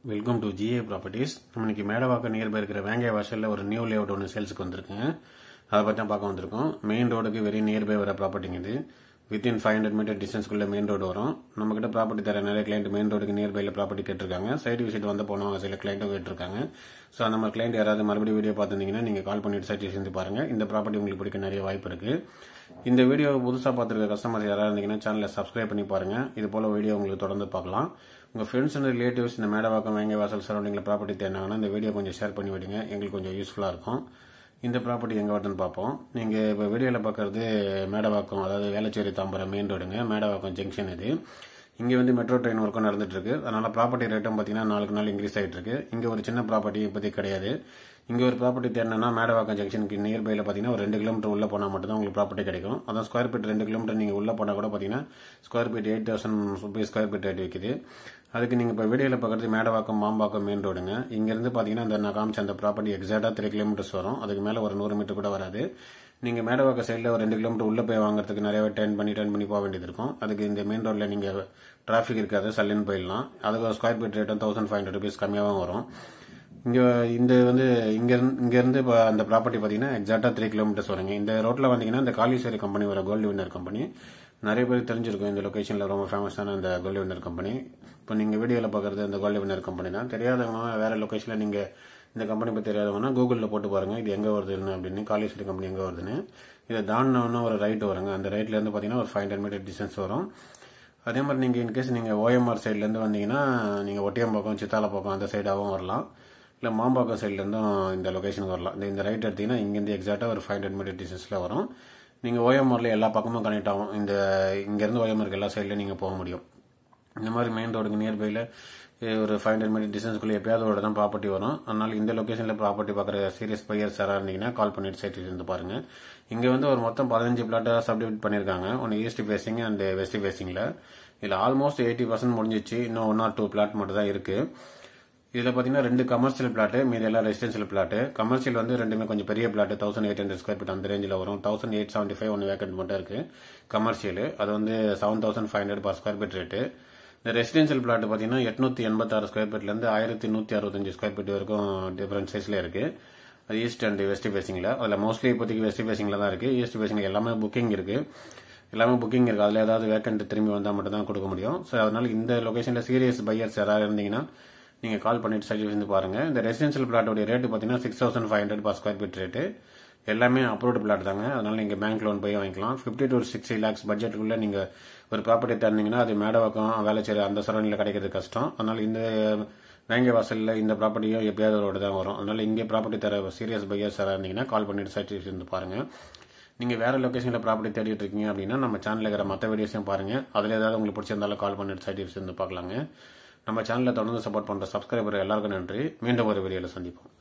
Welcome to GA properties. நம்ம இன்னைக்கு Medavakkam nearby இருக்கிற வேங்கை வாசலில் ஒரு நியூ லேஅவுட் ஒன்று சேல்ஸுக்கு வந்திருக்குங்க. அதை பற்றி தான் பார்க்க வந்திருக்கோம். மெயின் ரோடுக்கு வெரி நியர்பை வர ப்ராப்பர்ட்டிங்க இது. வித்தின் 500 மீட்டர் டிஸ்டன்ஸ்க்குள்ள மெயின் ரோடு வரும். நம்மகிட்ட ப்ராப்பர்ட்டி தர நிறைய கிளைண்ட் மெயின் ரோடுக்கு நியர்பையில் ப்ராப்பர்ட்டி கேட்டிருக்காங்க. சைட் விசிட் வந்து போனவங்க சில கிளைண்ட்டும் கேட்டிருக்காங்க. ஸோ அந்த மாதிரி கிளைண்ட் யாராவது மறுபடியும் வீடியோ பார்த்துருந்தீங்கன்னா நீங்கள் கால் பண்ணிட்டு சைட் விசிட் பாருங்க. இந்த ப்ராப்பர்ட்டி உங்களுக்கு பிடிக்க நிறைய வாய்ப்பு இருக்கு. இந்த வீடியோ புதுசாக பார்த்துருக்க கஸ்டமர் யாராவது இருந்தீங்கன்னா சேனலை சப்ஸ்கிரைப் பண்ணி பாருங்க. இது போல வீடியோ உங்களுக்கு தொடர்ந்து பார்க்கலாம். உங்கள் ஃப்ரெண்ட்ஸ் அண்ட் ரிலேட்டிவ்ஸ் இந்த மேடவாக்கம் வேங்கை வாசல் சரௌண்டிங்கில் ப்ராப்பர்ட்டி தேடினாங்கன்னா இந்த வீடியோ கொஞ்சம் ஷேர் பண்ணி விடுங்க. எங்களுக்கு கொஞ்சம் யூஸ்ஃபுல்லாக இருக்கும். இந்த ப்ராப்பர்ட்டி எங்கே வருதுன்னு பார்ப்போம். நீங்கள் இப்போ வீடியோவில் பார்க்குறது மேடவாக்கம், அதாவது வேளச்சேரி தாம்பரம் மெயின் ரோடுங்க. மேடவாக்கம் ஜங்ஷன் இது. இங்கே வந்து மெட்ரோ ட்ரெயின் ஒர்க்கும் நடந்துட்டு இருக்கு. அதனால ப்ராப்பர்ட்டி ரேட்டும் பார்த்தீங்கன்னா நாளுக்கு நாள் இன்க்ரீஸ் ஆகிட்டு இருக்கு. இங்கே ஒரு சின்ன ப்ராப்பர்ட்டி இப்போதைக்கு கிடையாது. இங்கே ஒரு ப்ராப்பர்ட்டி தேடினா மேடவாக்கம் ஜங்ஷனுக்கு நியர்பையில் பார்த்தீங்கன்னா ஒரு 2 கிலோமீட்டர் உள்ளே போனால் மட்டும்தான் உங்களுக்கு ப்ராப்பர்ட்டி கிடைக்கும். அதான் ஸ்கொயர் ஃபீட் 2 கிலோமீட்டர் நீங்கள் உள்ளே போனால் கூட பார்த்தீங்கன்னா square feet 8,000 rupees square feet rate விற்குது. அதுக்கு நீங்கள் இப்போ வீடியோவில் பார்க்குறது மேடவாக்கம் மாம்பாக்கம் மெயின் ரோடுங்க. இங்கேருந்து பார்த்தீங்கன்னா அந்த நான் காமிச்ச அந்த ப்ராப்பர்ட்டி எக்ஸாக்டாக 3 கிலோமீட்டர்ஸ் வரும். அதுக்கு மேலே ஒரு 100 மீட்டர் கூட வராது. நீங்கள் மேடவாக்கம் சைடில் ஒரு 2 கிலோமீட்டர் உள்ளே போய் வாங்குறதுக்கு நிறையவே டர்ன் பண்ணி போக வேண்டியது இருக்கும். அதுக்கு இந்த மெயின் ரோட்டில் நீங்கள் டிராஃபிக் இருக்காது, சல்லுன்னு போயிடலாம். அதுக்கு ஸ்கொயர் ஃபீட் ரேட்டும் 1500 ரூபீஸ் கம்மியாகவும் வரும். இங்கே இந்த வந்து இங்கேருந்து இப்போ அந்த ப்ராப்பர்ட்டி பார்த்தீங்கன்னா எக்ஸாக்டாக 3 கிலோமீட்டர்ஸ் வருங்க. இந்த ரோட்டில் வந்தீங்கன்னா இந்த காலிசேரி கம்பெனி வர கோல்டு வின்னர் கம்பெனி நிறைய பேர் தெரிஞ்சிருக்கும். இந்த லொக்கேஷனில் ரொம்ப ஃபேமஸான அந்த கோல்டு வின்னர் கம்பெனி. இப்போ நீங்கள் வீடியோவில் பார்க்குறது அந்த கோல்டு வின்னர் கம்பெனி தான். தெரியாதவங்க வேறு லொக்கேஷனில் நீங்கள் இந்த கம்பெனி பற்றி தெரியாதவங்கன்னா கூகுளில் போட்டு பாருங்கள் இது எங்கே வருதுன்னு அப்படின்னு, காலிசேரி கம்பெனி எங்கே வருதுன்னு. இதை தாண்டினோன்னா ஒரு ரைட்டு வருங்க. அந்த ரைட்லேருந்து பார்த்தீங்கன்னா ஒரு 500 மீட்டர் டிஸ்டன்ஸ் வரும். அதே மாதிரி நீங்கள் இன்கேஸ் நீங்கள் ஓஎம்ஆர் சைட்லேருந்து வந்தீங்கன்னா நீங்கள் ஒட்டியம்பாக்கம் சித்தாலப்பாக்கம் அந்த சைடாகவும் வரலாம். இல்லை மாம்பாக்கம் சைட்லேருந்தும் இந்த லொக்கேஷனுக்கு வரலாம். இந்த ரைட் எடுத்தீங்கன்னா இங்கேருந்து எக்ஸாக்டாக ஒரு 500 மீட்டர் டிஸ்டன்ஸில் வரும். நீங்கள் ஓஎம்ஆரில் எல்லா பக்கமும் கனெக்ட் ஆகும். இங்கேருந்து ஓஎம்ஆருக்கு எல்லா சைட்லையும் நீங்கள் போக முடியும். இந்த மாதிரி மெயின் ரோடுக்கு நியர்பையில் ஒரு 500 மீட்டர் டிஸ்டன்ஸ்க்குள்ளே எப்பயாவது ஒரு தான் ப்ராப்பர்ட்டி வரும். அதனால் இந்த லொக்கேஷனில் ப்ராப்பர்ட்டி பார்க்குற சீரியஸ் பையர்ஸ் யாராக இருந்தீங்கன்னா கால் பண்ணிட்டு சைட் இருந்து பாருங்கள். இங்கே வந்து ஒரு மொத்தம் 15 பிளாட்டாக சப்டிவிட் பண்ணியிருக்காங்க. ஒன்று ஈஸ்ட் ஃபேசிங் அண்ட் வெஸ்ட் ஃபேசிங்கில். இதில் ஆல்மோஸ்ட் 80% முடிஞ்சிச்சு. இன்னும் 1 or 2 பிளாட் மட்டும் தான் இருக்குது. இதில் பார்த்தீங்கன்னா 2 கமர்ஷியல் பிளாட்டு, மீதி எல்லாம் ரெசிடென்ஷியல் பிளாட்டு. கமர்ஷியல் வந்து ரெண்டுமே கொஞ்சம் பெரிய பிளாட்டு, 1800 ஸ்கொயர் ஃபீட் அந்த ரேஞ்சில் வரும். 1875 ஒன்று வேக்கண்ட் மட்டும் இருக்கு கமர்ஷியல். அது வந்து 7500 பர் ஸ்கொயர் ஃபீட் ரேட்டு. இந்த ரெசிடென்ஷியல் பிளாட் பார்த்தீங்கன்னா 886 ஸ்கொயர் ஃபீட்லேருந்து 1165 ஸ்கொயர் ஃபீட் வரைக்கும் டிஃபரெண்ட் சைஸில் இருக்கு. அது ஈஸ்ட் அண்ட் வெஸ்ட் ஃபேசிங்கில். அதில் மோஸ்ட்லி இப்போதைக்கு வெஸ்ட் ஃபேசிங்கில் தான் இருக்கு. ஈஸ்ட் ஃபேசிங்கில் எல்லாமே புக்கிங் இருக்கு. அதில் ஏதாவது வேக்கண்ட் திரும்பி வந்தால் மட்டும் தான் கொடுக்க முடியும். ஸோ அதனால இந்த லொகேஷனில் சீரியஸ் பையர்ஸ் யாராவது இருந்தீங்கன்னா நீங்கள் கால் பண்ணிட்டு சைட் வந்து பாருங்க. இந்த ரெசிடென்ஷியல் பிளாட்டோட ரேட்டு பார்த்தீங்கன்னா 6500 பர் ஸ்கொயர் ஃபீட் ரேட்டு. எல்லாமே அப்ரூவ்டு பிளாட் தாங்க. அதனால நீங்கள் பேங்க் லோன் போய் வாங்கிக்கலாம். 50 to 60 lakhs பட்ஜெட்டுக்குள்ள நீங்கள் ஒரு ப்ராப்பர்ட்டி தரீங்கன்னா அது மேடவாக்கம் வேளச்சேரி அந்த சரௌண்டில் கிடைக்கிறது கஷ்டம். அதனால இந்த வேங்கை வாசலில் இந்த ப்ராப்பர்ட்டியும் எப்பயாவது ஒரு தான் வரும். அதனால இங்கே ப்ராப்பர்ட்டி தர சீரியஸ் பையர்ஸ் யாராக இருந்தீங்கன்னா கால் பண்ணிட்டு சைட் வந்து பாருங்க. நீங்கள் வேற லொக்கேஷனில் ப்ராப்பர்ட்டி தேடிட்டு இருக்கீங்க அப்படின்னா நம்ம சேனலில் இருக்கிற மற்ற வீடியோஸையும் பாருங்க. அதில் ஏதாவது உங்களுக்கு பிடிச்சிருந்தாலும் கால் பண்ணிட்டு சைட் வந்து பார்க்கலாங்க. நம்ம சேனலில் தொடர்ந்து சப்போர்ட் பண்ணுற சப்ஸ்கிரைபர் எல்லாருக்கும் நன்றி. மீண்டும் ஒரு வீடியோவில் சந்திப்போம்.